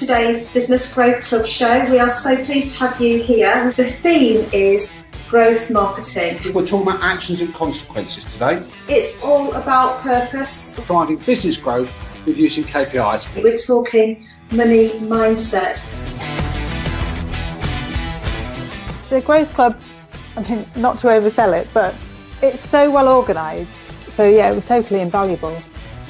today's Business Growth Club show. We are so pleased to have you here. The theme is growth marketing. We're talking about actions and consequences today. It's all about purpose. Driving business growth with using KPIs. We're talking money mindset. The Growth Club, I mean, not to oversell it, but it's so well organised. So yeah, it was totally invaluable.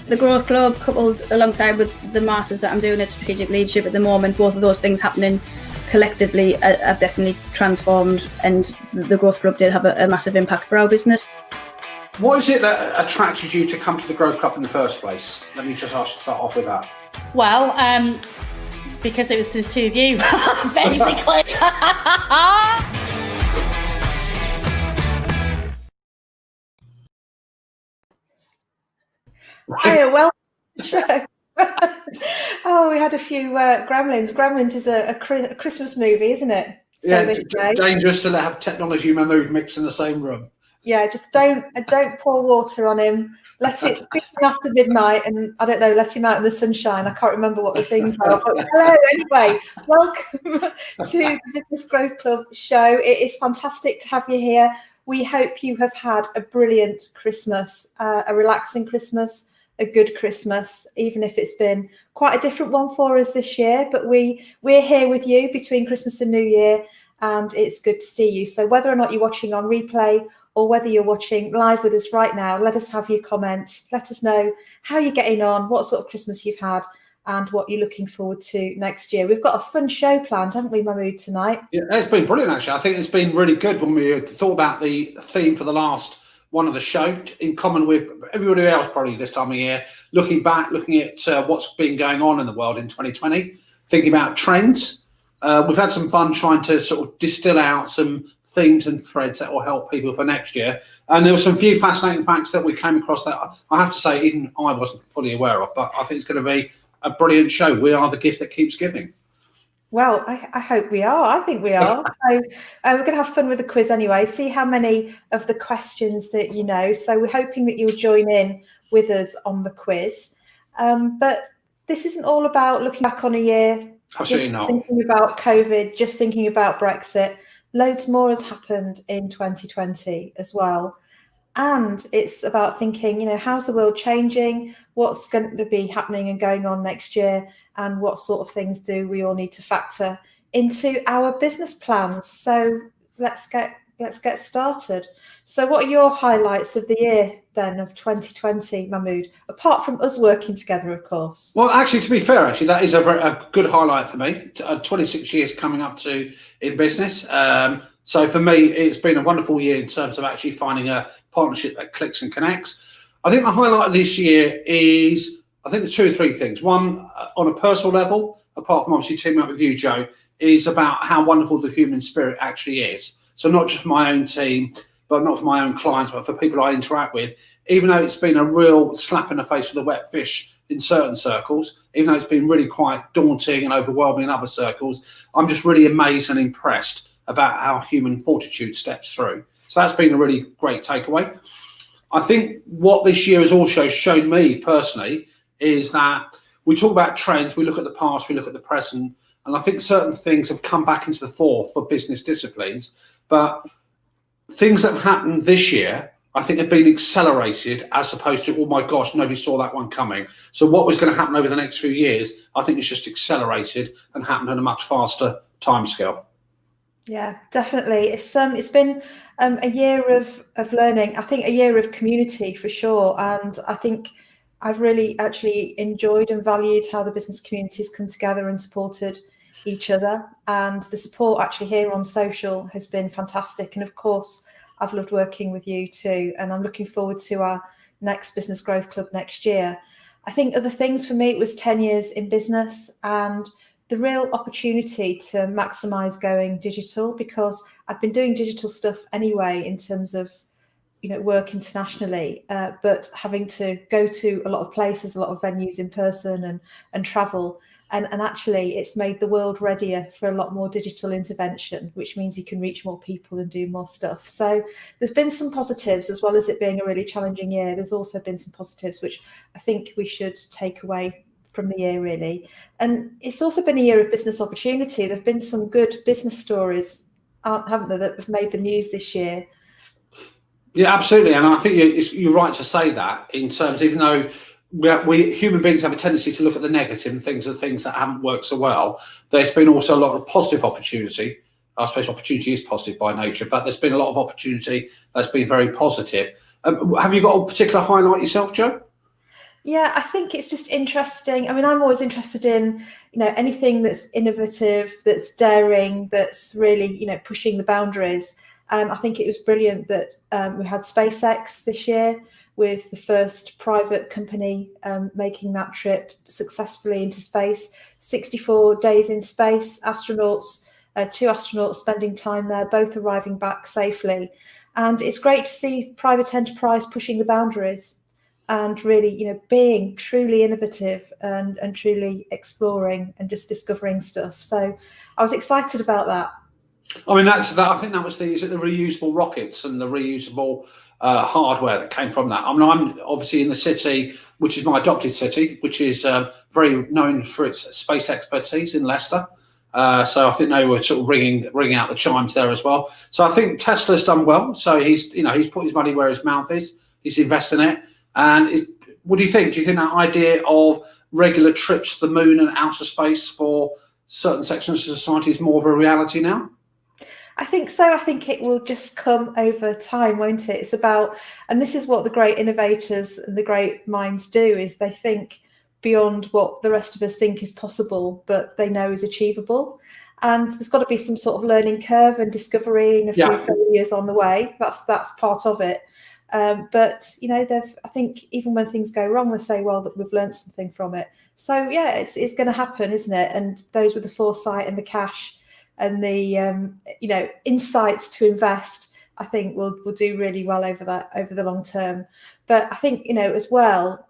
The Growth Club, coupled alongside with the Masters that I'm doing at Strategic Leadership at the moment, both of those things happening collectively have definitely transformed, and the Growth Club did have a massive impact for our business. What is it that attracted you to come to the Growth Club in the first place? Let me just ask you to start off with that. Well, because it was the two of you, basically. Hiya, welcome to the show. Oh, we had a few Gremlins. Gremlins is a Christmas movie, isn't it? Dangerous to have technology and Mahmood mix in the same room. Yeah, just don't pour water on him. Let it be after midnight, and I don't know, let him out in the sunshine. I can't remember what the things are. But hello, anyway, welcome to the Business Growth Club show. It is fantastic to have you here. We hope you have had a brilliant Christmas, a relaxing Christmas, a good Christmas, even if it's been quite a different one for us this year. But we're here with you between Christmas and New Year, and it's good to see you. So whether or not you're watching on replay or whether you're watching live with us right now, let us have your comments. Let us know how you're getting on, what sort of Christmas you've had, and what you're looking forward to next year. We've got a fun show planned, haven't we, Mahmood, tonight? Yeah, it's been brilliant, actually. I think it's been really good when we thought about the theme for the last one of the show, in common with everybody else probably this time of year, looking back, looking at what's been going on in the world in 2020, thinking about trends. We've had some fun trying to sort of distill out some themes and threads that will help people for next year. And there were some few fascinating facts that we came across that I have to say even I wasn't fully aware of, but I think it's going to be a brilliant show. We are the gift that keeps giving. Well, I hope we are. I think we are. So we're going to have fun with the quiz anyway, see how many of the questions that you know. So we're hoping that you'll join in with us on the quiz. But this isn't all about looking back on a year, Absolutely just not. thinking about COVID, just thinking about Brexit. Loads more has happened in 2020 as well. And it's about thinking, you know, how's the world changing? What's going to be happening and going on next year? And what sort of things do we all need to factor into our business plans? So let's get started. So what are your highlights of the year then of 2020, Mahmood? Apart from us working together, of course. Well, actually, to be fair, that is a good highlight for me. 26 years coming up to in business. So for me, it's been a wonderful year in terms of actually finding a partnership that clicks and connects. I think the highlight of this year is, I think there's two or three things. One, on a personal level, apart from obviously teaming up with you, Joe, is about how wonderful the human spirit actually is. So not just for my own team, but not for my own clients, but for people I interact with. Even though it's been a real slap in the face for the wet fish in certain circles, even though it's been really quite daunting and overwhelming in other circles, I'm just really amazed and impressed about how human fortitude steps through. So that's been a really great takeaway. I think what this year has also shown me personally is that we talk about trends, we look at the past, we look at the present, and I think certain things have come back into the fore for business disciplines, but things that have happened this year, I think have been accelerated as opposed to, oh my gosh, nobody saw that one coming. So what was going to happen over the next few years, I think it's just accelerated and happened at a much faster timescale. Yeah, definitely. It's been a year of learning. I think a year of community for sure. And I think I've really actually enjoyed and valued how the business communities come together and supported each other. And the support actually here on social has been fantastic. And of course, I've loved working with you too. And I'm looking forward to our next Business Growth Club next year. I think other things for me, it was 10 years in business and the real opportunity to maximize going digital, because I've been doing digital stuff anyway in terms of, you know, work internationally, but having to go to a lot of places, a lot of venues in person and travel. And actually it's made the world readier for a lot more digital intervention, which means you can reach more people and do more stuff. So there's been some positives, as well as it being a really challenging year. There's also been some positives, which I think we should take away from the year, really. And it's also been a year of business opportunity. There have been some good business stories, haven't there, that have made the news this year. Yeah, absolutely. And I think you're right to say that, in terms, even though we human beings have a tendency to look at the negative and things that haven't worked so well, there's been also a lot of positive opportunity. I suppose opportunity is positive by nature, but there's been a lot of opportunity that's been very positive. Have you got a particular highlight yourself, Jo? Yeah, I think it's just interesting. I mean, I'm always interested in, anything that's innovative, that's daring, that's really, pushing the boundaries. And I think it was brilliant that we had SpaceX this year, with the first private company making that trip successfully into space. 64 days in space, astronauts, 2 astronauts spending time there, both arriving back safely. And it's great to see private enterprise pushing the boundaries and really, being truly innovative and truly exploring and just discovering stuff. So I was excited about that. I mean, I think that was the reusable rockets and the reusable hardware that came from that. I mean, I'm obviously in the city, which is my adopted city, which is very known for its space expertise, in Leicester. So I think they were sort of ringing out the chimes there as well. So I think Tesla's done well. So he's put his money where his mouth is. He's investing in it. And what do you think? Do you think that idea of regular trips to the moon and outer space for certain sections of society is more of a reality now? I think so. I think it will just come over time, won't it? It's about, and this is what the great innovators and the great minds do, is they think beyond what the rest of us think is possible, but they know is achievable. And there's got to be some sort of learning curve and discovery and a few failures on the way. That's part of it. But I think even when things go wrong, they say, well, that we've learned something from it. So yeah, it's going to happen, isn't it? And those with the foresight and the cash and the insights to invest, I think will do really well over the long term. But I think as well,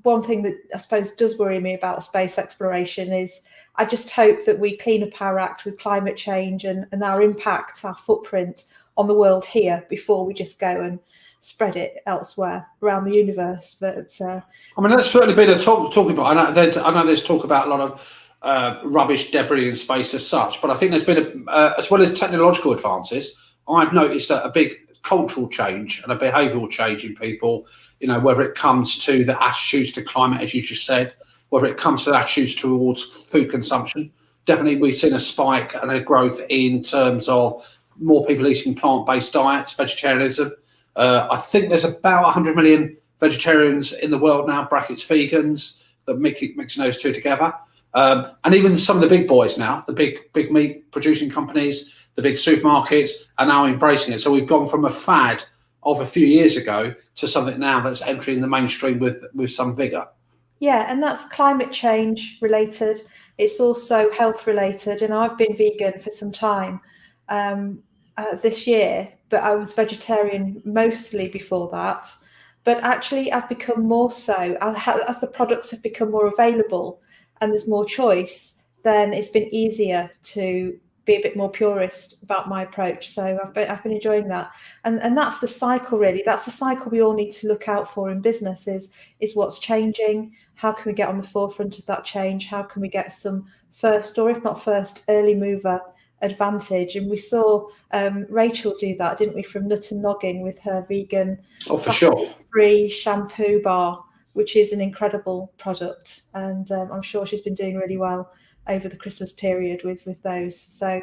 one thing that I suppose does worry me about space exploration is I just hope that we clean up our act with climate change and our impact, our footprint on the world here, before we just go and spread it elsewhere around the universe. But I mean, that's certainly been a talking about. I know there's talk about a lot of rubbish, debris in space as such, but I think there's been as well as technological advances, I've noticed a big cultural change and a behavioural change in people. Whether it comes to the attitudes to climate, as you just said, whether it comes to the attitudes towards food consumption. Definitely, we've seen a spike and a growth in terms of more people eating plant-based diets, vegetarianism. I think there's about 100 million vegetarians in the world now, brackets vegans, that mixing those two together. And even some of the big boys now, the big meat producing companies, the big supermarkets are now embracing it. So we've gone from a fad of a few years ago to something now that's entering the mainstream with some vigour. Yeah, and that's climate change related. It's also health related. And I've been vegan for some time this year, but I was vegetarian mostly before that. But actually, I've become more so as the products have become more available and there's more choice. Then it's been easier to be a bit more purist about my approach. So I've been enjoying that, and that's the cycle really. That's the cycle we all need to look out for in business. Is what's changing. How can we get on the forefront of that change? How can we get some first, or if not first, early mover advantage? And we saw Rachel do that, didn't we, from Nut and Noggin with her vegan free shampoo bar, which is an incredible product, and I'm sure she's been doing really well over the Christmas period with those. So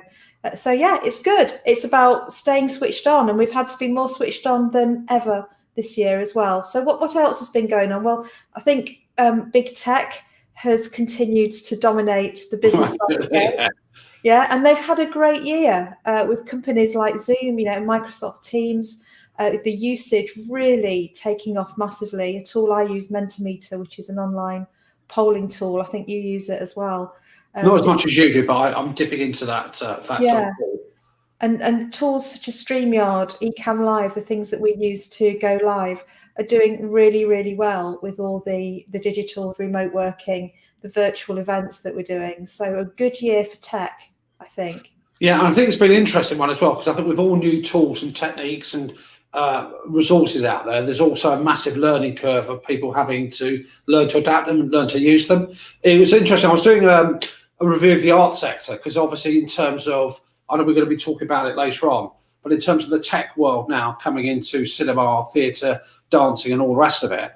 yeah, it's good. It's about staying switched on, and we've had to be more switched on than ever this year as well. So what else has been going on? Well, I think big tech has continued to dominate the business side. Yeah, and they've had a great year with companies like Zoom, Microsoft Teams, the usage really taking off massively. A tool I use, Mentimeter, which is an online polling tool. I think you use it as well. Not as much as you do, but I'm dipping into that. Yeah, and tools such as StreamYard, Ecamm Live, the things that we use to go live, are doing really, really well with all the digital remote working, the virtual events that we're doing. So a good year for tech, I think. Yeah, and I think it's been an interesting one as well, because I think with all new tools and techniques and resources out there, there's also a massive learning curve of people having to learn to adapt them and learn to use them. It was interesting. I was doing a review of the art sector, because obviously in terms of, I know we're going to be talking about it later on, but in terms of the tech world now coming into cinema, theatre, dancing and all the rest of it,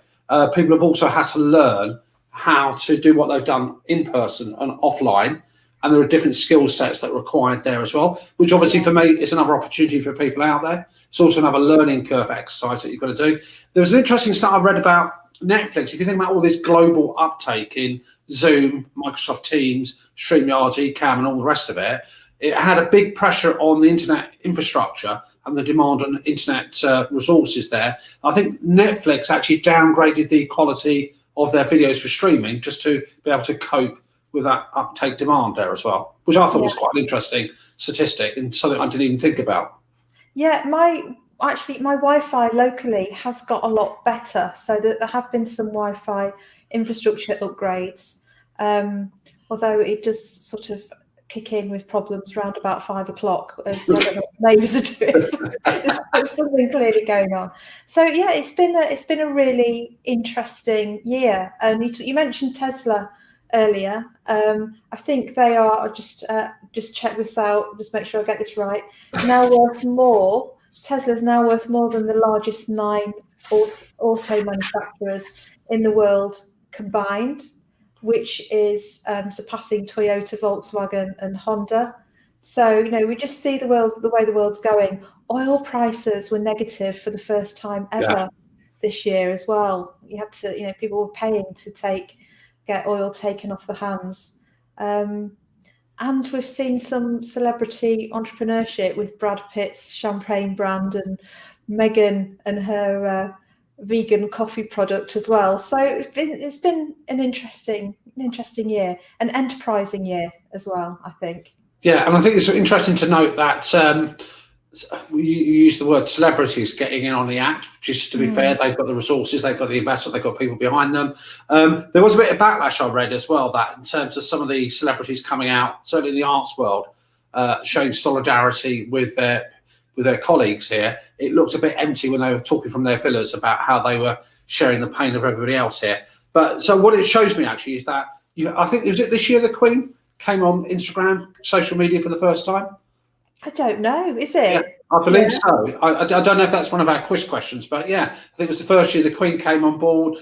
people have also had to learn how to do what they've done in person and offline. And there are different skill sets that are required there as well, which obviously for me is another opportunity for people out there. It's also another learning curve exercise that you've got to do. There was an interesting stuff I read about Netflix. If you think about all this global uptake in Zoom, Microsoft Teams, StreamYard, Ecamm and all the rest of it, it had a big pressure on the internet infrastructure and the demand on internet resources there. I think Netflix actually downgraded the quality of their videos for streaming just to be able to cope with that uptake demand there as well, which I thought was quite an interesting statistic and something I didn't even think about. Yeah, my Wi-Fi locally has got a lot better, so that there have been some Wi-Fi infrastructure upgrades, although it does sort of kick in with problems around about 5 o'clock, as I don't know what neighbours are doing. There's something clearly going on. So yeah, it's been a really interesting year. And you mentioned Tesla earlier. I think they are, just check this out, just make sure I get this right, now worth more. Tesla's now worth more than the largest 9 auto manufacturers in the world combined, which is surpassing Toyota, Volkswagen and Honda. So, we just see the way the world's going. Oil prices were negative for the first time ever this year as well. You had to, people were paying to get oil taken off the hands. And we've seen some celebrity entrepreneurship with Brad Pitt's champagne brand and Meghan and her vegan coffee product as well. So it's been an interesting year, an enterprising year as well, I think. Yeah, and I think it's interesting to note that you use the word celebrities getting in on the act. Just to be fair, they've got the resources, they've got the investment, they've got people behind them. There was a bit of backlash I read as well, that in terms of some of the celebrities coming out, certainly in the arts world, showing solidarity with their colleagues here. It looks a bit empty when they were talking from their villas about how they were sharing the pain of everybody else here. But so what it shows me actually is that I think, was it this year the Queen came on Instagram, social media for the first time? I don't know, is it? Yeah, I believe so. I don't know if that's one of our quiz questions, but yeah, I think it was the first year the Queen came on board.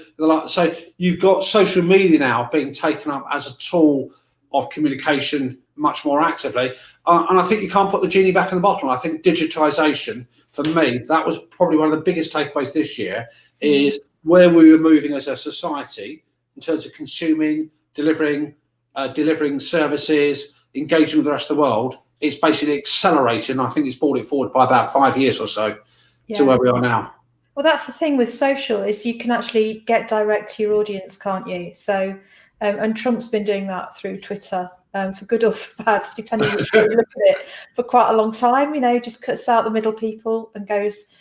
So you've got social media now being taken up as a tool of communication much more actively. And I think you can't put the genie back in the bottle. I think digitization, for me, that was probably one of the biggest takeaways this year, is where we were moving as a society in terms of consuming, delivering services, engaging with the rest of the world. It's basically accelerated, and I think it's brought it forward by about 5 years or so to where we are now. Well, that's the thing with social, is you can actually get direct to your audience, can't you? So, and Trump's been doing that through Twitter, for good or for bad, depending which way you look at it, for quite a long time. Just cuts out the middle people and goes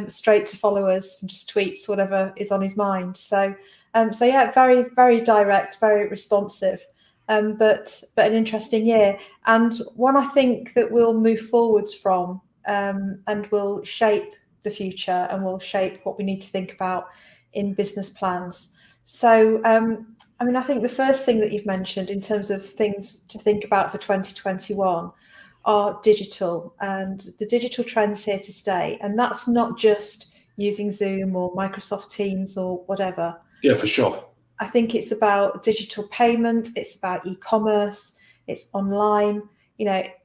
straight to followers and just tweets whatever is on his mind. So yeah, very, very direct, very responsive. But an interesting year, and one I think that we'll move forwards from, and will shape the future and will shape what we need to think about in business plans. So, I think the first thing that you've mentioned in terms of things to think about for 2021 are digital, and the digital trends here to stay. And that's not just using Zoom or Microsoft Teams or whatever. Yeah, for sure. I think it's about digital payment, it's about e-commerce, it's online,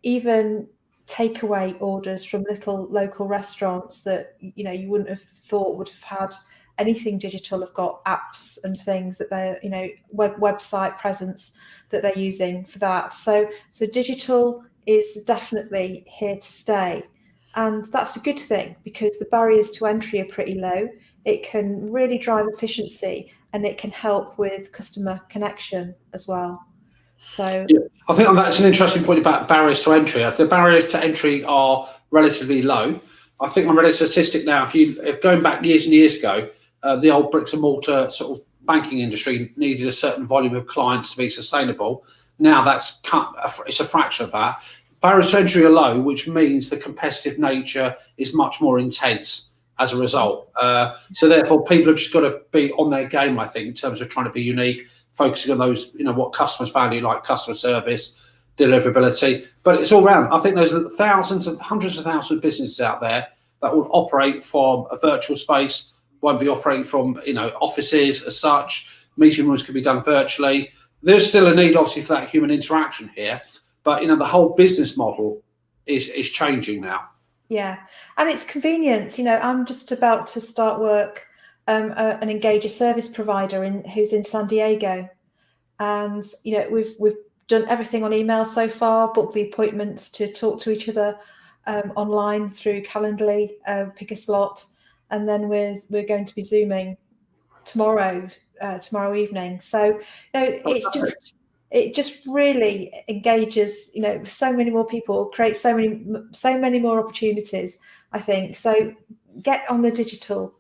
even takeaway orders from little local restaurants that, you wouldn't have thought would have had anything digital, have got apps and things that they're, website presence that they're using for that. So digital is definitely here to stay. And that's a good thing, because the barriers to entry are pretty low. It can really drive efficiency, and it can help with customer connection as well. So yeah, I think that's an interesting point about barriers to entry. If the barriers to entry are relatively low, I think I read a statistic now, if going back years and years ago, the old bricks and mortar sort of banking industry needed a certain volume of clients to be sustainable. Now it's a fraction of that. Barriers to entry are low, which means the competitive nature is much more intense. as a result. So therefore, people have just got to be on their game, I think, in terms of trying to be unique, focusing on those, what customers value, like customer service, deliverability. But it's all round. I think there's thousands and hundreds of thousands of businesses out there that will operate from a virtual space, won't be operating from offices as such. Meeting rooms can be done virtually. There's still a need, obviously, for that human interaction here, but the whole business model is changing now. Yeah, and it's convenience. I'm just about to start work an Engager service provider who's in San Diego, and we've done everything on email so far, booked the appointments to talk to each other online through Calendly, pick a slot, and then we're going to be Zooming tomorrow evening. So it just really engages so many more people, creates so many more opportunities, I think. So get on the digital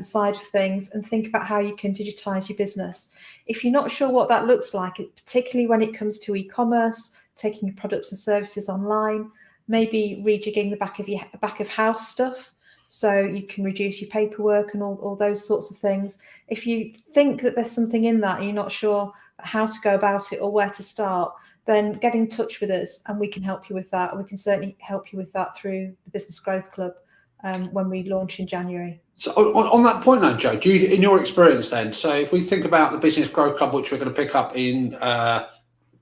side of things and think about how you can digitize your business. If you're not sure what that looks like, particularly when it comes to e-commerce, taking your products and services online, maybe rejigging the back of house stuff so you can reduce your paperwork and all those sorts of things. If you think that there's something in that and you're not sure how to go about it or where to start, then get in touch with us and we can help you with that. And we can certainly help you with that through the Business Growth Club when we launch in January. So on that point then, Joe, do you, in your experience then, so if we think about the Business Growth Club, which we're going to pick up in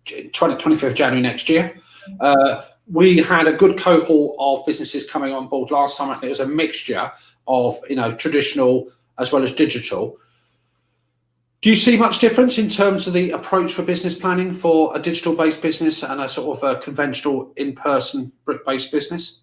25th January next year, we had a good cohort of businesses coming on board last time. I think it was a mixture of traditional as well as digital. Do you see much difference in terms of the approach for business planning for a digital-based business and a sort of a conventional in-person brick-based business?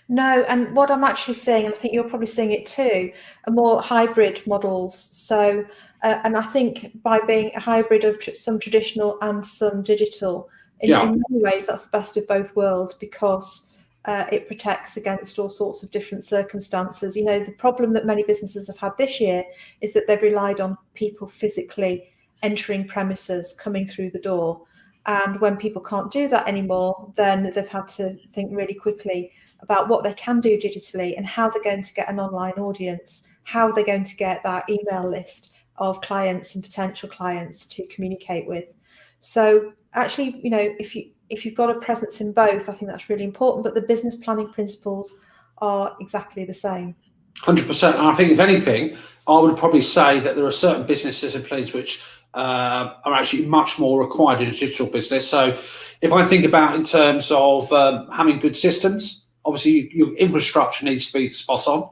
No, and what I'm actually seeing, and I think you're probably seeing it too, are more hybrid models. So, and I think by being a hybrid of some traditional and some digital, in many ways, that's the best of both worlds because it protects against all sorts of different circumstances. The problem that many businesses have had this year is that they've relied on people physically entering premises, coming through the door. And when people can't do that anymore, then they've had to think really quickly about what they can do digitally and how they're going to get an online audience, how they're going to get that email list of clients and potential clients to communicate with. So actually, if you've got a presence in both, I think that's really important, but the business planning principles are exactly the same. 100%. And I think if anything, I would probably say that there are certain business disciplines which are actually much more required in a digital business. So if I think about in terms of having good systems, obviously your infrastructure needs to be spot on.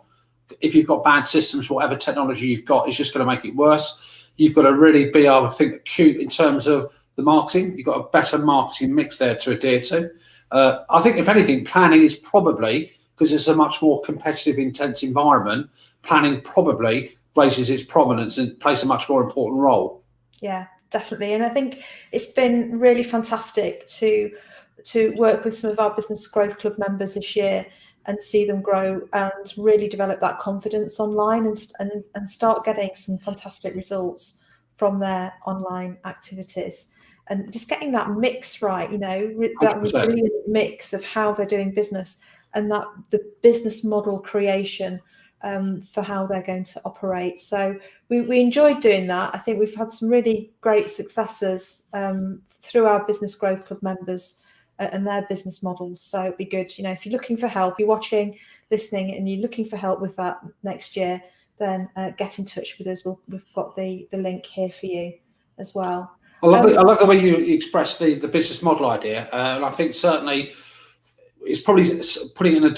If you've got bad systems, whatever technology you've got is just going to make it worse. You've got to really be able to think acute in terms of the marketing. You've got a better marketing mix there to adhere to. I think if anything, planning is probably, because it's a much more competitive, intense environment, planning probably raises its prominence and plays a much more important role. Yeah, definitely. And I think it's been really fantastic to work with some of our Business Growth Club members this year and see them grow and really develop that confidence online and start getting some fantastic results from their online activities. And just getting that mix right, that resilient mix of how they're doing business and that the business model creation for how they're going to operate. So we enjoyed doing that. I think we've had some really great successes through our Business Growth Club members and their business models. So it'd be good, if you're looking for help, you're watching, listening, and you're looking for help with that next year, then get in touch with us. We've got the link here for you as well. I love the way you express the business model idea, and I think certainly it's probably putting it in a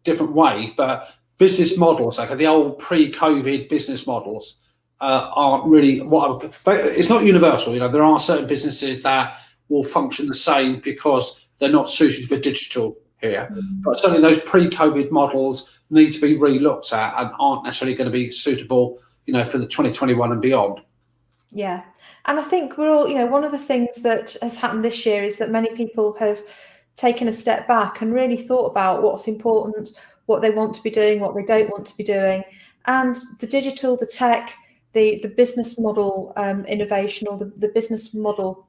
different way. But business models, like the old pre-COVID business models, aren't really it's not universal. There are certain businesses that will function the same because they're not suited for digital here. Mm-hmm. But certainly those pre-COVID models need to be re-looked at and aren't necessarily going to be suitable, for the 2021 and beyond. Yeah. And I think we're all, one of the things that has happened this year is that many people have taken a step back and really thought about what's important, what they want to be doing, what they don't want to be doing. And the digital, the tech, the business model innovation or the business model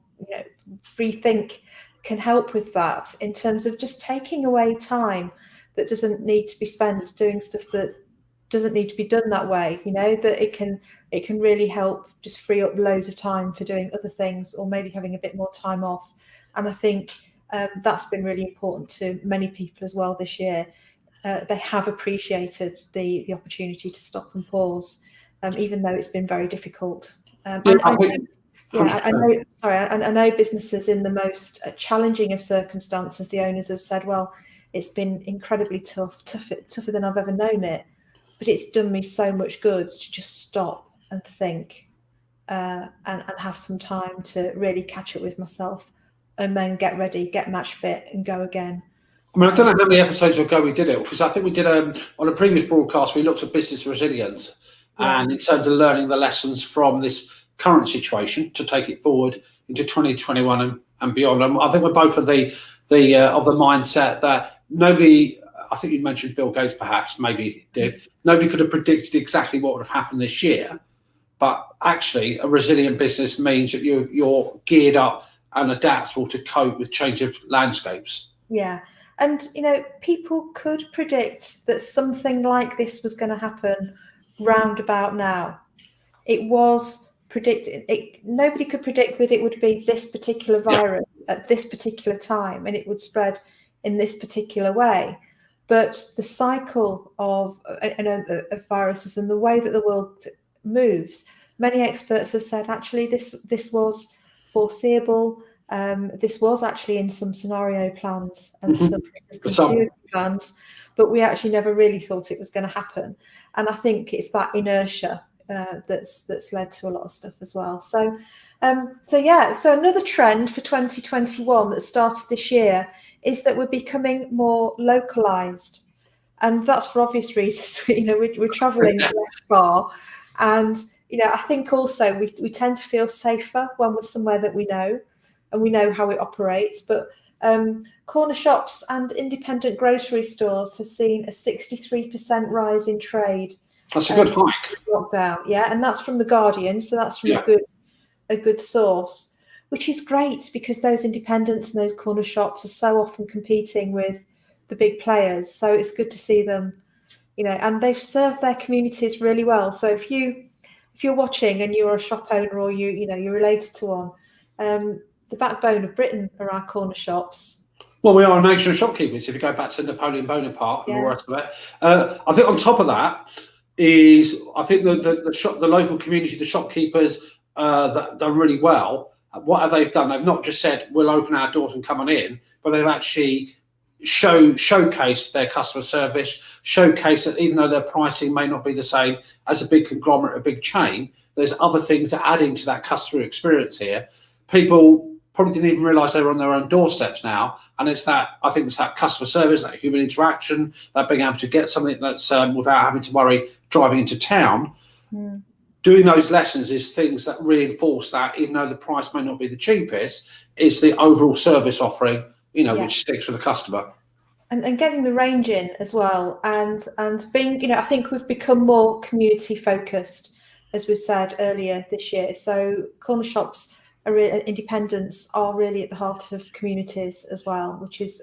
rethink can help with that in terms of just taking away time that doesn't need to be spent doing stuff that doesn't need to be done that way. That it can really help just free up loads of time for doing other things, or maybe having a bit more time off. And I think that's been really important to many people as well this year. They have appreciated the opportunity to stop and pause, even though it's been very difficult. I know. Sorry, I know businesses in the most challenging of circumstances. The owners have said, "Well, it's been incredibly tougher than I've ever known it, but it's done me so much good to just stop and think, and have some time to really catch up with myself, and then get ready, get match fit, and go again." I mean, I don't know how many episodes ago we did it, because I think we did on a previous broadcast, we looked at business resilience, and in terms of learning the lessons from this current situation to take it forward into 2021 and beyond. And I think we're both of the mindset that nobody, I think you mentioned Bill Gates perhaps, maybe did, nobody could have predicted exactly what would have happened this year. But actually, a resilient business means that you're geared up and adaptable to cope with change of landscapes. Yeah. And, people could predict that something like this was going to happen round about now. It was predicted. Nobody could predict that it would be this particular virus at this particular time, and it would spread in this particular way. But the cycle of viruses and the way that the world moves, many experts have said actually this was foreseeable. This was actually in some scenario plans and some security plans, but we actually never really thought it was going to happen. And I think it's that inertia that's led to a lot of stuff as well. So another trend for 2021 that started this year is that we're becoming more localized, and that's for obvious reasons. We're traveling less far, and I think also we tend to feel safer when we're somewhere that we know, and we know how it operates. But corner shops and independent grocery stores have seen a 63% rise in trade. That's a good hike. Lockdown, and that's from The Guardian, so that's from a good source, which is great, because those independents and those corner shops are so often competing with the big players. So it's good to see them, and they've served their communities really well. So if you're watching and you're a shop owner, or you're related to one, the backbone of Britain are our corner shops. Well, we are a nation of shopkeepers. If you go back to Napoleon Bonaparte and all the rest of it, I think on top of that is, I think the local community, the shopkeepers that done really well. What have they done? They've not just said we'll open our doors and come on in, but they've actually showcased their customer service, showcased that even though their pricing may not be the same as a big conglomerate, a big chain, there's other things that add into that customer experience here. People probably didn't even realise they were on their own doorsteps now, and I think it's that customer service, that human interaction, that being able to get something that's without having to worry driving into town. Doing those lessons is things that reinforce that, even though the price may not be the cheapest, is the overall service offering, which sticks with the customer. And getting the range in as well, and being, I think we've become more community focused, as we said earlier this year. So corner shops, independents are really at the heart of communities as well, which is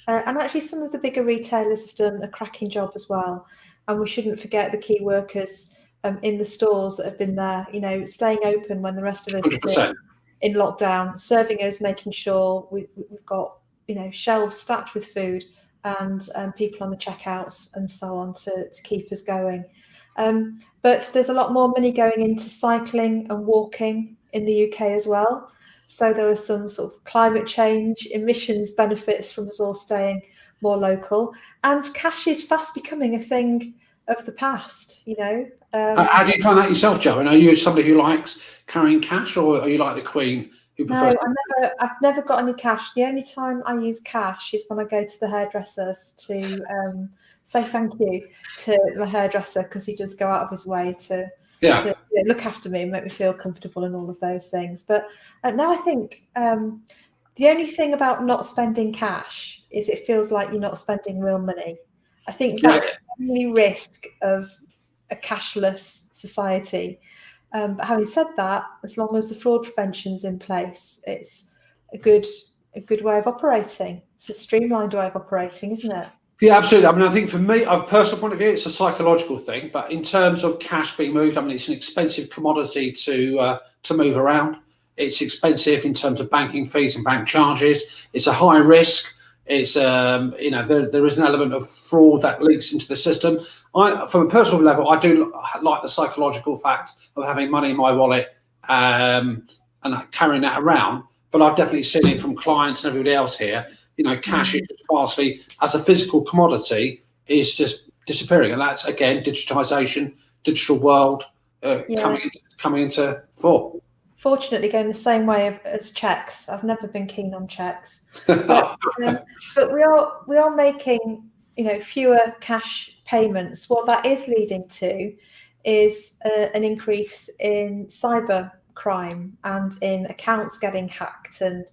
and actually some of the bigger retailers have done a cracking job as well. And we shouldn't forget the key workers in the stores that have been there, staying open when the rest of us have been in lockdown, serving us, making sure we've got shelves stacked with food, and people on the checkouts and so on to keep us going. But there's a lot more money going into cycling and walking in the UK as well. So there were some sort of climate change emissions benefits from us all staying more local. And cash is fast becoming a thing of the past, How do you find that yourself, Jo? And are you somebody who likes carrying cash, or are you like the Queen who prefers? No, I've never got any cash. The only time I use cash is when I go to the hairdressers to say thank you to the hairdresser, because he does go out of his way to look after me and make me feel comfortable and all of those things. But no, I think the only thing about not spending cash is it feels like you're not spending real money. I think that's the only risk of a cashless society. But having said that, as long as the fraud prevention's in place, it's a good way of operating. It's a streamlined way of operating, isn't it? Yeah, absolutely. I mean, I think for me, a personal point of view, it's a psychological thing. But in terms of cash being moved, I mean, it's an expensive commodity to move around. It's expensive in terms of banking fees and bank charges. It's a high risk. It's there is an element of fraud that leaks into the system. From a personal level, I do like the psychological fact of having money in my wallet and carrying that around. But I've definitely seen it from clients and everybody else here. Cash is vastly, as a physical commodity, is just disappearing, and that's again digitization, digital world coming into fore. Fortunately, going the same way as checks. I've never been keen on checks, but we are making fewer cash payments. What that is leading to is an increase in cyber crime and in accounts getting hacked and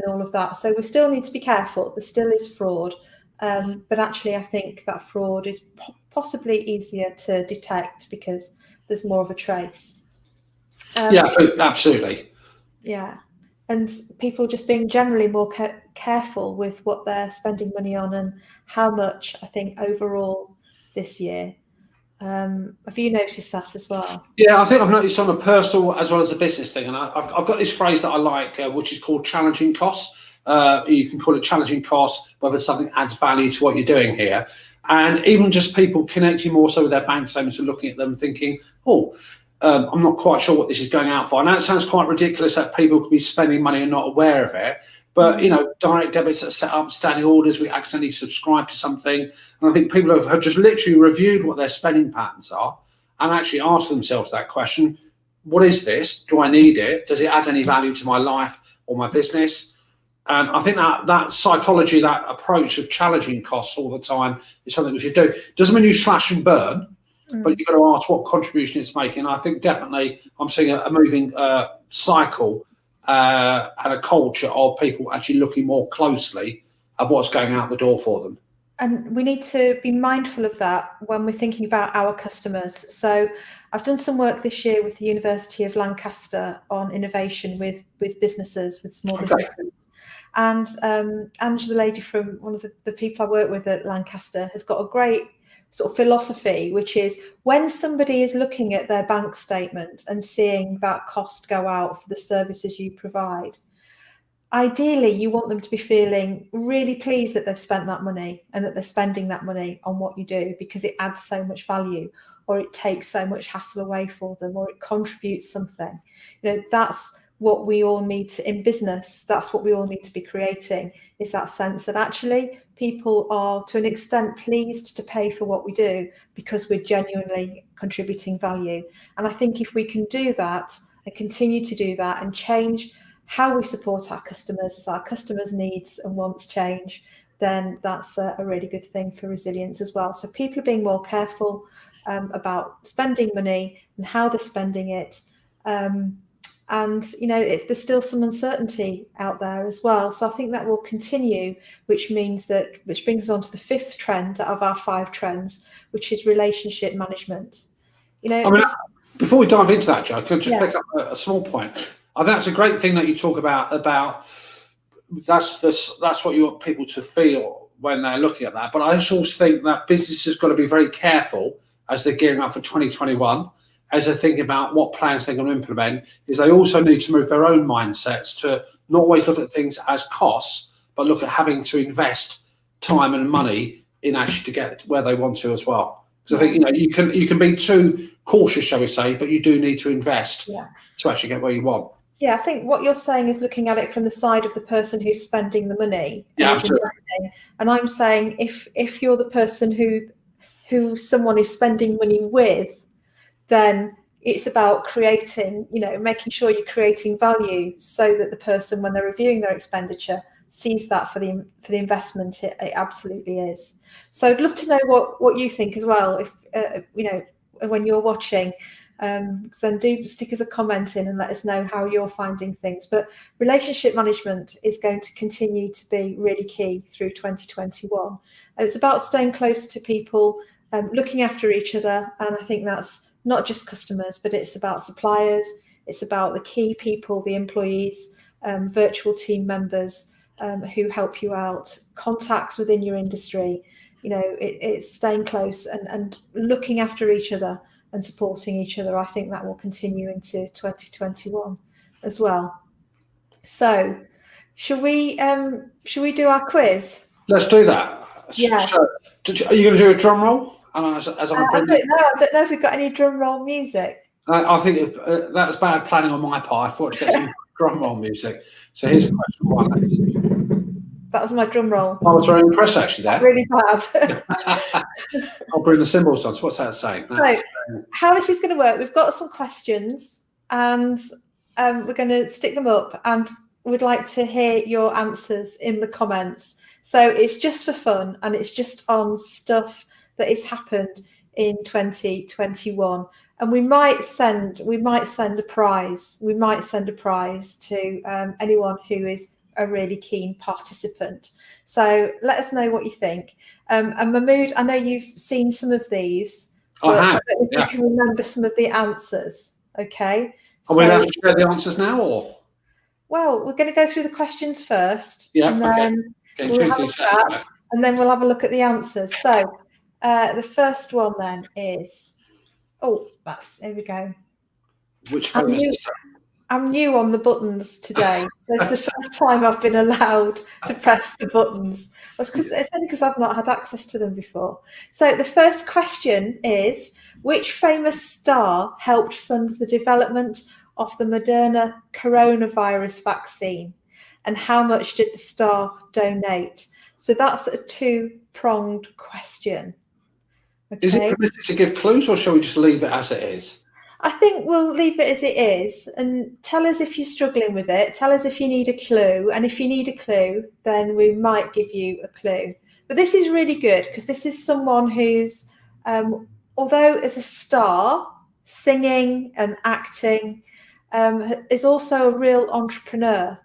all of that. So we still need to be careful. There still is fraud, but actually I think that fraud is possibly easier to detect because there's more of a trace. Yeah, absolutely. Yeah, and people just being generally more careful with what they're spending money on and how much, I think, overall this year. Have you noticed that as well? Yeah, I think I've noticed on a personal as well as a business thing, and I've got this phrase that I like, which is called challenging costs. You can call it challenging costs, whether something adds value to what you're doing here, and even just people connecting more so with their bank statements and looking at them, thinking, I'm not quite sure what this is going out for. And that sounds quite ridiculous that people could be spending money and not aware of it. But, direct debits are set up, standing orders, we accidentally subscribe to something. And I think people have just literally reviewed what their spending patterns are and actually asked themselves that question. What is this? Do I need it? Does it add any value to my life or my business? And I think that psychology, that approach of challenging costs all the time is something we should do. Doesn't mean you slash and burn, but you've got to ask what contribution it's making. I think definitely I'm seeing a moving cycle and a culture of people actually looking more closely at what's going out the door for them. And we need to be mindful of that when we're thinking about our customers. So I've done some work this year with the University of Lancaster on innovation with businesses, with small businesses. And Angela, the lady from one of the people I work with at Lancaster, has got a great sort of philosophy, which is when somebody is looking at their bank statement and seeing that cost go out for the services you provide, ideally you want them to be feeling really pleased that they've spent that money and that they're spending that money on what you do because it adds so much value, or it takes so much hassle away for them, or it contributes something. That's what we all need to, in business, that's what we all need to be creating, is that sense that actually people are to an extent pleased to pay for what we do because we're genuinely contributing value. And I think if we can do that and continue to do that and change how we support our customers as our customers' needs and wants change, then that's a really good thing for resilience as well. So people are being more careful about spending money and how they're spending it. And there's still some uncertainty out there as well. So I think that will continue, which brings us on to the fifth trend out of our 5 trends, which is relationship management. Before we dive into that, Jo, can I just pick up a small point? I think that's a great thing that you talk about that's what you want people to feel when they're looking at that. But I also think that businesses have got to be very careful as they're gearing up for 2021. As they think about what plans they're going to implement, is they also need to move their own mindsets to not always look at things as costs, but look at having to invest time and money in actually to get where they want to as well. Because I think you can be too cautious, shall we say, but you do need to invest to actually get where you want. Yeah, I think what you're saying is looking at it from the side of the person who's spending the money. Yeah, absolutely. And I'm saying if you're the person who someone is spending money with, then it's about creating, making sure you're creating value so that the person, when they're reviewing their expenditure, sees that for the investment it absolutely is. So I'd love to know what you think as well. If when you're watching, then do stick us a comment in and let us know how you're finding things. But relationship management is going to continue to be really key through 2021. And it's about staying close to people, looking after each other, and I think that's not just customers, but it's about suppliers, it's about the key people, the employees, virtual team members who help you out, contacts within your industry, it's staying close and looking after each other and supporting each other. I think that will continue into 2021 as well. So should we do our quiz? Let's do that. Yeah. So, are you going to do a drum roll? As I don't know if we've got any drum roll music. I think that's bad planning on my part. I thought to get some drum roll music. So here's question one. That was my drum roll. I was very impressed actually there. Really bad. I'll bring the cymbals on. So what's that saying? So how this is going to work, we've got some questions and we're going to stick them up and we'd like to hear your answers in the comments. So it's just for fun and it's just on stuff that has happened in 2021. And we might send a prize. We might send a prize to anyone who is a really keen participant. So let us know what you think. And Mahmood, I know you've seen some of these. I have. But if you can remember some of the answers, okay? Are we allowed to share the answers now, or? Well, we're going to go through the questions first. Yeah. And then we'll have a chat, and then we'll have a look at the answers. So the first one then is, here we go. Which famous? I'm new on the buttons today. It's the first time I've been allowed to press the buttons. It's only because I've not had access to them before. So the first question is, which famous star helped fund the development of the Moderna coronavirus vaccine? And how much did the star donate? So that's a two-pronged question. Okay. Is it permitted to give clues, or shall we just leave it as it is? I think we'll leave it as it is, and tell us if you're struggling with it. Tell us if you need a clue, and if you need a clue, then we might give you a clue. But this is really good because this is someone who's, although as a star, singing and acting, is also a real entrepreneur.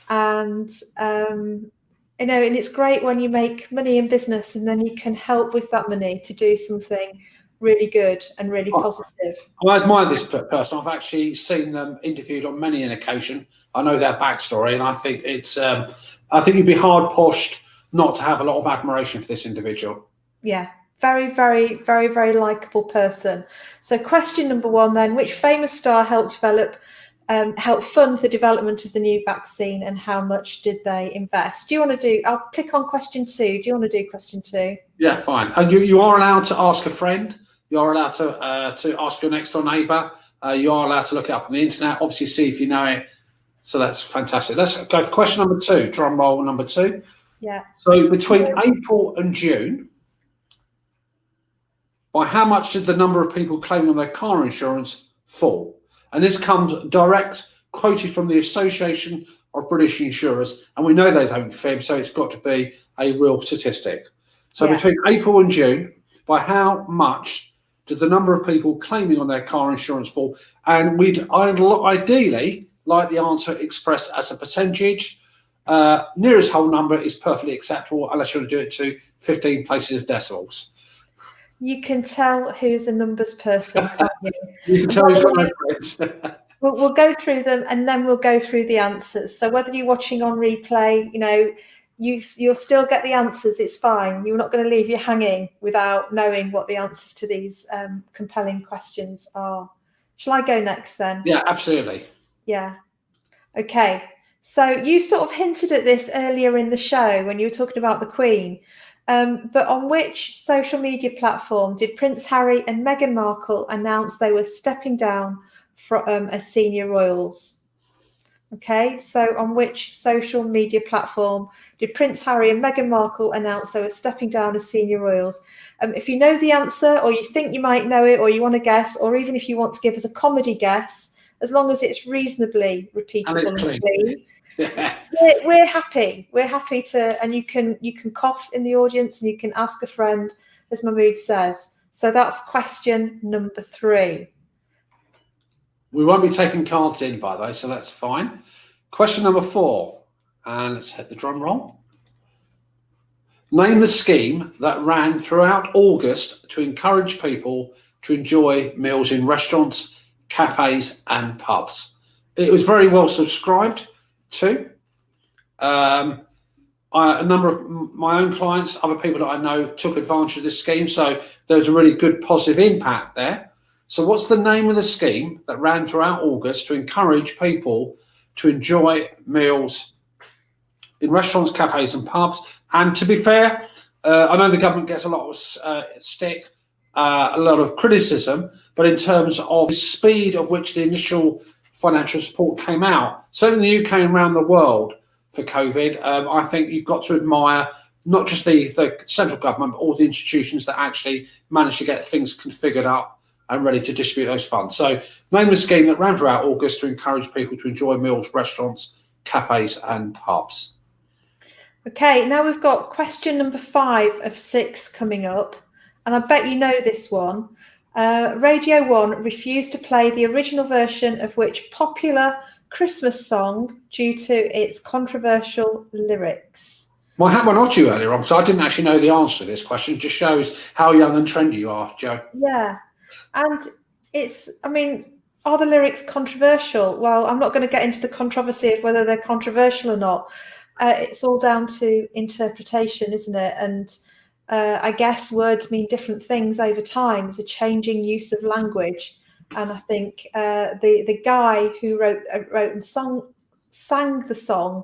And and it's great when you make money in business and then you can help with that money to do something really good and really positive. I admire this person. I've actually seen them interviewed on many an occasion. I know their backstory, and I think it's. I think you'd be hard pushed not to have a lot of admiration for this individual. Yeah, very, very, very, very likable person. So, question number one then: which famous star helped fund the development of the new vaccine, and how much did they invest? Do you want to do? I'll click on question two. Do you want to do question two? Yeah, fine. And you are allowed to ask a friend. You are allowed to ask your next door neighbour. You are allowed to look it up on the internet. Obviously, see if you know it. So that's fantastic. Let's go for question number two. Drum roll number two. Yeah. So between April and June, by how much did the number of people claiming on their car insurance fall? And this comes direct quoted from the Association of British Insurers, and we know they don't fib, so it's got to be a real statistic. So between April and June, by how much did the number of people claiming on their car insurance fall? And I'd ideally like the answer expressed as a percentage. Nearest whole number is perfectly acceptable, unless you want to do it to 15 places of decimals. You can tell who's a numbers person, can't you? You can tell who's got no friends. We'll go through them and then we'll go through the answers. So whether you're watching on replay, you'll still get the answers. It's fine. You're not going to leave you hanging without knowing what the answers to these compelling questions are. Shall I go next then? Yeah, absolutely. Yeah. Okay. So you sort of hinted at this earlier in the show when you were talking about the Queen. But on which social media platform did Prince Harry and Meghan Markle announce they were stepping down from as senior royals? Okay, so on which social media platform did Prince Harry and Meghan Markle announce they were stepping down as senior royals? If you know the answer, or you think you might know it, or you want to guess, or even if you want to give us a comedy guess, as long as it's reasonably repeatable and clean, we're happy. We're happy to, and you can cough in the audience and you can ask a friend, as Mahmood says. So that's question number 3. We won't be taking cards in, by the way, so that's fine. Question number 4, and let's hit the drum roll. Name the scheme that ran throughout August to encourage people to enjoy meals in restaurants, cafes, and pubs. It was very well subscribed to. I a number of my own clients, other people that I know, took advantage of this scheme. So there's a really good positive impact there. So what's the name of the scheme that ran throughout August to encourage people to enjoy meals in restaurants, cafes and pubs? And to be fair, I know the government gets a lot of stick, a lot of criticism, but in terms of the speed of which the initial financial support came out, certainly in the UK and around the world for COVID, I think you've got to admire not just the central government, but all the institutions that actually managed to get things configured up and ready to distribute those funds. So name the scheme that ran throughout August to encourage people to enjoy meals, restaurants, cafes and pubs. Okay, now we've got question number 5 of 6 coming up, and I bet you know this one. Radio 1 refused to play the original version of which popular Christmas song due to its controversial lyrics? Well, I had one or two earlier on because I didn't actually know the answer to this question. It just shows how young and trendy you are, Joe. Yeah, and are the lyrics controversial? Well, I'm not going to get into the controversy of whether they're controversial or not. It's all down to interpretation, isn't it? And I guess words mean different things over time. It's a changing use of language. And I think the guy who wrote and sang the song,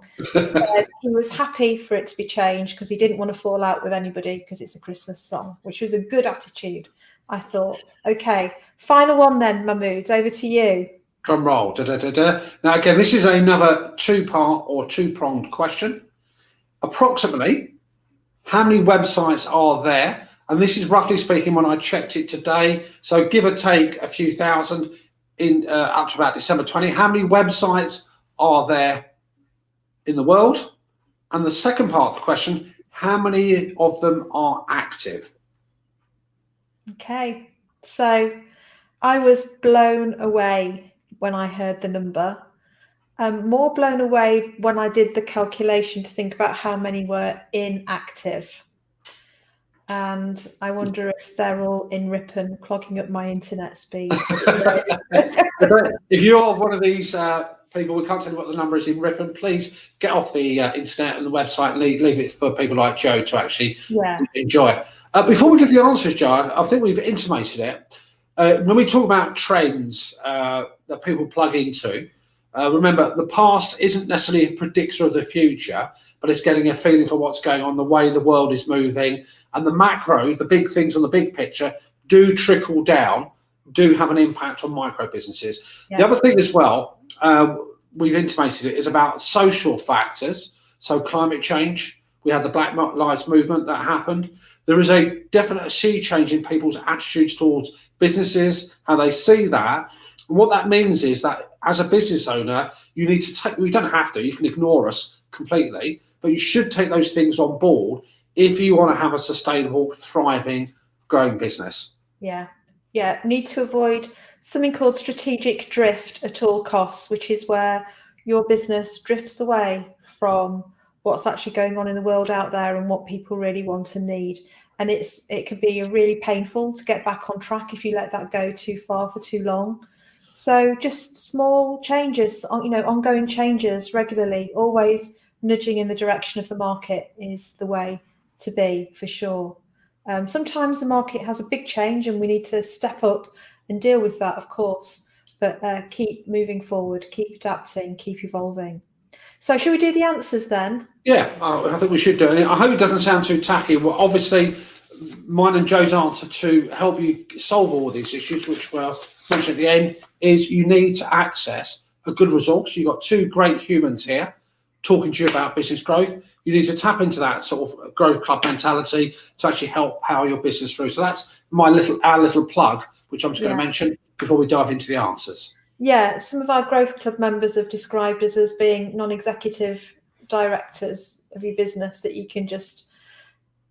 he was happy for it to be changed because he didn't want to fall out with anybody because it's a Christmas song, which was a good attitude, I thought. Okay, final one then, Mahmood, over to you. Drum roll. Da, da, da, da. Now, again, this is another two-part or two-pronged question. Approximately, how many websites are there? And this is roughly speaking when I checked it today. So give or take a few thousand in up to about December 20. How many websites are there in the world? And the second part of the question, how many of them are active? Okay, so I was blown away when I heard the number. More blown away when I did the calculation to think about how many were inactive. And I wonder if they're all in Ripon, clogging up my internet speed. If you're one of these people, we can't tell you what the number is in Ripon, please get off the internet and the website and leave it for people like Joe to actually enjoy. Before we give the answers, Joe, I think we've intimated it. When we talk about trends that people plug into, remember, the past isn't necessarily a predictor of the future, but it's getting a feeling for what's going on, the way the world is moving, and the macro, the big things on the big picture, do trickle down, do have an impact on micro businesses. Yeah. The other thing as well, we've intimated it, is about social factors. So climate change, we had the Black Lives Movement that happened. There is a definite sea change in people's attitudes towards businesses, how they see that. And what that means is that as a business owner, you need to take, you don't have to, you can ignore us completely, but you should take those things on board if you want to have a sustainable, thriving, growing business. Yeah. Need to avoid something called strategic drift at all costs, which is where your business drifts away from what's actually going on in the world out there and what people really want and need. And it can be really painful to get back on track if you let that go too far for too long. So just small changes, ongoing changes regularly, always nudging in the direction of the market is the way to be, for sure. Sometimes the market has a big change and we need to step up and deal with that, of course, but keep moving forward, keep adapting, keep evolving. So should we do the answers then? Yeah, I think we should do it. I hope it doesn't sound too tacky. Well, obviously, mine and Joe's answer to help you solve all these issues, which we'll mention at the end, is you need to access a good resource. You've got two great humans here talking to you about business growth. You need to tap into that sort of growth club mentality to actually help power your business through. So that's our little plug, which I'm just going to mention before we dive into the answers. Yeah, some of our growth club members have described us as being non-executive directors of your business that you can just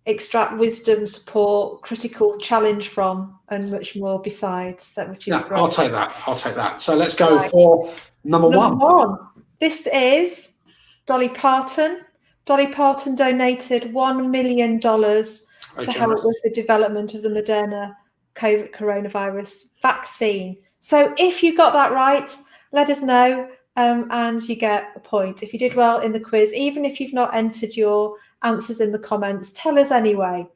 extract wisdom, support, critical challenge from, and much more besides. Which is great. I'll take that. So let's go for number one. This is Dolly Parton. Dolly Parton donated $1 million to help with the development of the Moderna COVID coronavirus vaccine. So if you got that right, let us know and you get a point. If you did well in the quiz, even if you've not entered your answers in the comments, tell us anyway,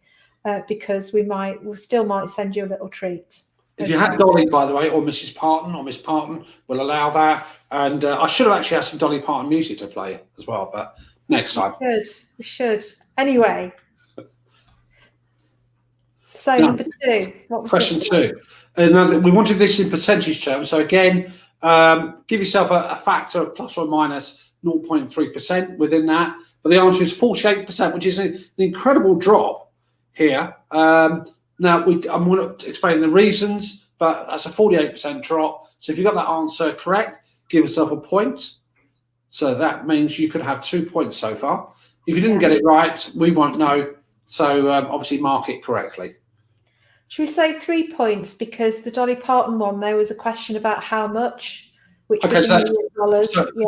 because we still might send you a little treat. If you had Dolly, by the way, or Mrs. Parton or Miss Parton, we'll allow that. And I should have actually had some Dolly Parton music to play as well, but next time. We should. Anyway. So Now, number 2. What was question this 2. Now, we wanted this in percentage terms. So again, give yourself a factor of plus or minus 0.3% within that. But the answer is 48%, which is an incredible drop here. Now, I'm going to explain the reasons, but that's a 48% drop. So if you got that answer correct, give yourself a point. So that means you could have 2 points so far. If you didn't get it right, we won't know. So obviously mark it correctly. Should we say 3 points? Because the Dolly Parton one, there was a question about how much, which was $1 million.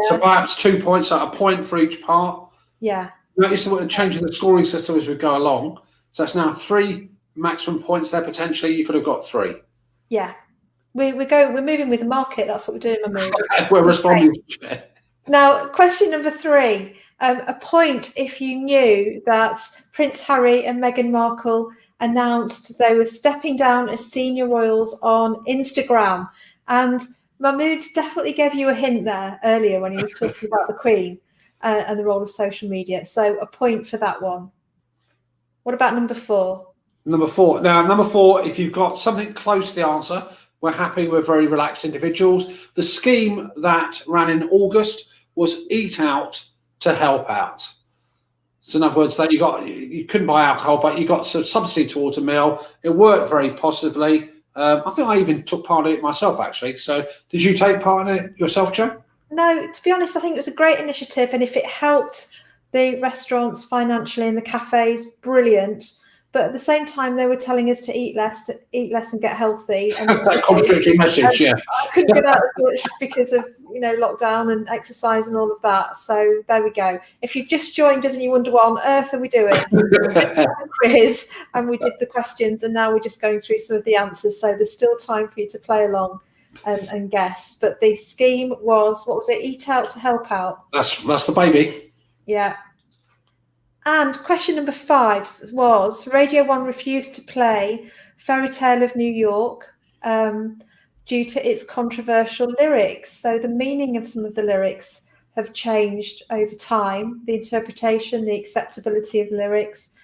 So perhaps 2 points, so a point for each part. Yeah. Notice that we're changing the scoring system as we go along. So that's now 3 maximum points there potentially. You could have got 3. Yeah. We're moving with the market. That's what we're doing, Mahmood. We're responding. Now, question number 3. A point if you knew that Prince Harry and Meghan Markle announced they were stepping down as senior royals on Instagram. And Mahmood definitely gave you a hint there earlier when he was talking about the Queen and the role of social media. So a point for that one. What about number 4? Number 4. Now, number 4, if you've got something close to the answer, we're happy. We're very relaxed individuals. The scheme that ran in August was Eat Out to Help Out. So in other words, that you couldn't buy alcohol, but you got some subsidy towards a meal. It worked very positively. I think I even took part in it myself, actually. So did you take part in it yourself, Jo? No, to be honest, I think it was a great initiative. And if it helped the restaurants financially and the cafes, brilliant. But at the same time, they were telling us to eat less and get healthy. And that contradictory message, yeah. I couldn't get out as much because of lockdown and exercise and all of that. So there we go. If you've just joined us and you wonder what on earth are we doing, we did the quiz and we did the questions, and now we're just going through some of the answers. So there's still time for you to play along and guess. But the scheme was, what was it? Eat Out to Help Out. That's the baby. Yeah. And question number 5 was, Radio 1 refused to play Fairy Tale of New York due to its controversial lyrics. So the meaning of some of the lyrics have changed over time, the interpretation, the acceptability of lyrics.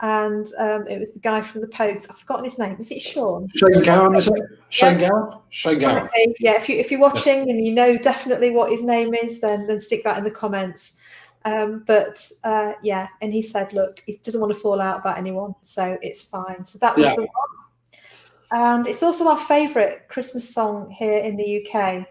And it was the guy from the Pogues. I've forgotten his name. Is it Sean? Shane Gowan, is it? Shane Gowan? Shane Gowan. Yeah, if you're watching and you know definitely what his name is, then stick that in the comments. Yeah, and he said, look, he doesn't want to fall out about anyone, so it's fine. So that was the one. And it's also our favourite Christmas song here in the UK.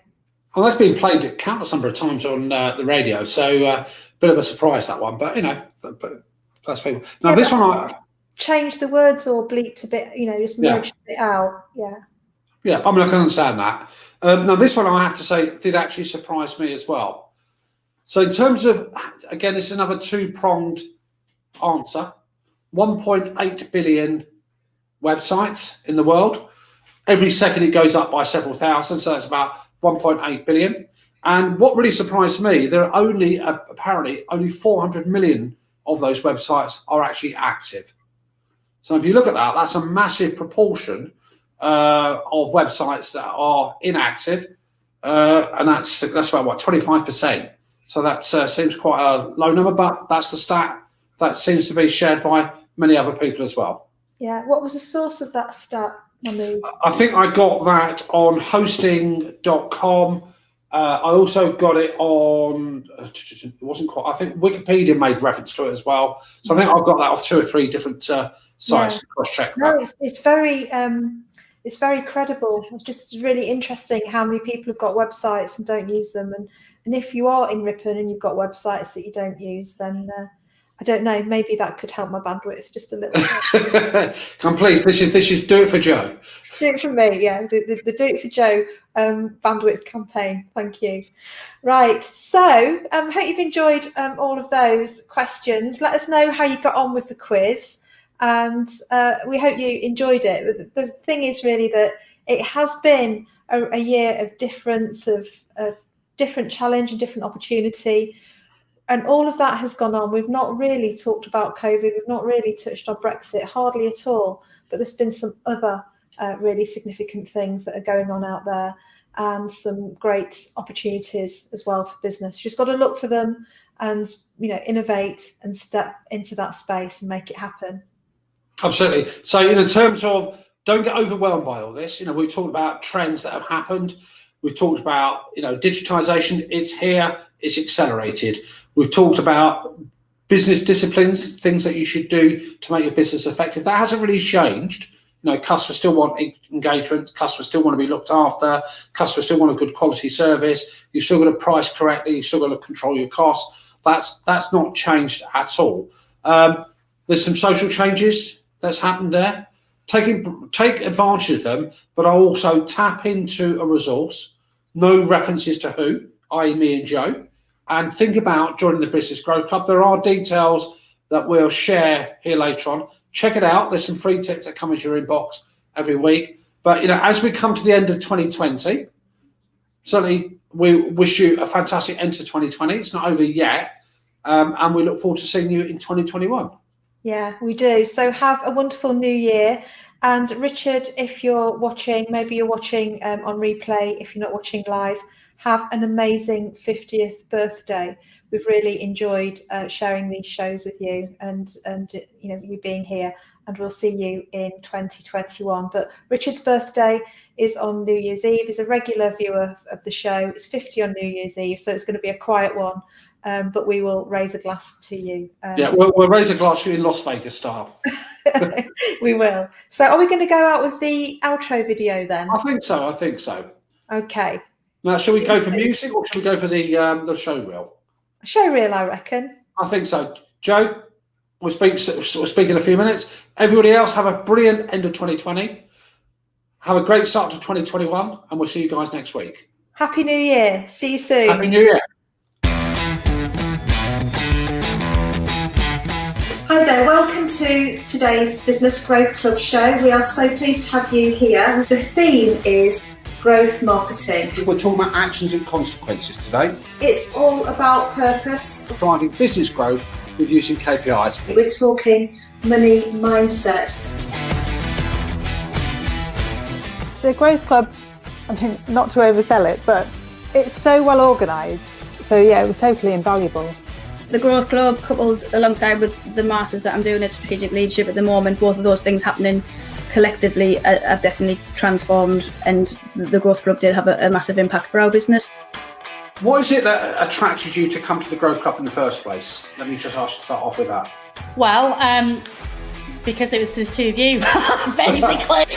Well, that's been played a countless number of times on the radio, so bit of a surprise, that one. But, but that's people. Now, this one I... Change the words or bleeped a bit, just merged it out. Yeah. Yeah, I mean, I can understand that. Now, this one, I have to say, did actually surprise me as well. So in terms of, again, it's another 2-pronged answer. 1.8 billion websites in the world. Every second it goes up by several thousand, so that's about 1.8 billion. And what really surprised me, there are apparently only 400 million of those websites are actually active. So if you look at that, that's a massive proportion of websites that are inactive, and that's about what, 25%. So that seems quite a low number, but that's the stat that seems to be shared by many other people as well. Yeah. What was the source of that stat, Mahmood? I think I got that on hosting.com. I also got it on, it wasn't quite, I think Wikipedia made reference to it as well. So I think I've got that off 2 or 3 different sites to cross-check that. No, it's very credible. It's just really interesting how many people have got websites and don't use them. And if you are in Ripon and you've got websites that you don't use, then I don't know, maybe that could help my bandwidth just a little bit. Come please, this is Do It For Jo. Do it for me, yeah. The Do It For Jo bandwidth campaign. Thank you. Right, so hope you've enjoyed all of those questions. Let us know how you got on with the quiz, and we hope you enjoyed it. The thing is really that it has been a year of difference, of different challenge and different opportunity. And all of that has gone on. We've not really talked about COVID. We've not really touched on Brexit, hardly at all. But there's been some other really significant things that are going on out there, and some great opportunities as well for business. You just got to look for them and, innovate and step into that space and make it happen. Absolutely. So, in terms of, don't get overwhelmed by all this. We've talked about trends that have happened. We've talked about, digitization. It's here. It's accelerated. We've talked about business disciplines, things that you should do to make your business effective. That hasn't really changed. Customers still want engagement. Customers still want to be looked after. Customers still want a good quality service. You've still got to price correctly. You've still got to control your costs. That's not changed at all. There's some social changes that's happened there. Take advantage of them, but I'll also tap into a resource, no references to who, i.e. me and Joe, and think about joining the Business Growth Club. There are details that we'll share here later on. Check it out. There's some free tips that come as your inbox every week. But, as we come to the end of 2020, certainly we wish you a fantastic end to 2020. It's not over yet. And we look forward to seeing you in 2021. Yeah, we do. So have a wonderful new year. And Richard, if you're watching, maybe you're watching on replay, if you're not watching live, have an amazing 50th birthday. We've really enjoyed sharing these shows with you and you being here, and we'll see you in 2021. But Richard's birthday is on New Year's Eve. He's a regular viewer of the show. It's 50 on New Year's Eve, so it's going to be a quiet one. But we will raise a glass to you. We'll raise a glass to you in Las Vegas style. We will. So are we going to go out with the outro video then? I think so. Okay. Now, shall we go for music or shall we go for the show reel? Show reel, I reckon. I think so. Joe, we'll speak in a few minutes. Everybody else, have a brilliant end of 2020. Have a great start to 2021, and we'll see you guys next week. Happy New Year. See you soon. Happy New Year. Hi there, welcome to today's Business Growth Club show. We are so pleased to have you here. The theme is growth marketing. We're talking about actions and consequences today. It's all about purpose. Driving business growth with using KPIs. We're talking money mindset. The Growth Club, not to oversell it, but it's so well organised. So yeah, it was totally invaluable. The Growth Club, coupled alongside with the Masters that I'm doing at Strategic Leadership at the moment, both of those things happening collectively have definitely transformed, and the Growth Club did have a massive impact for our business. What is it that attracted you to come to the Growth Club in the first place? Let me just start off with that. Well, because it was the two of you, basically.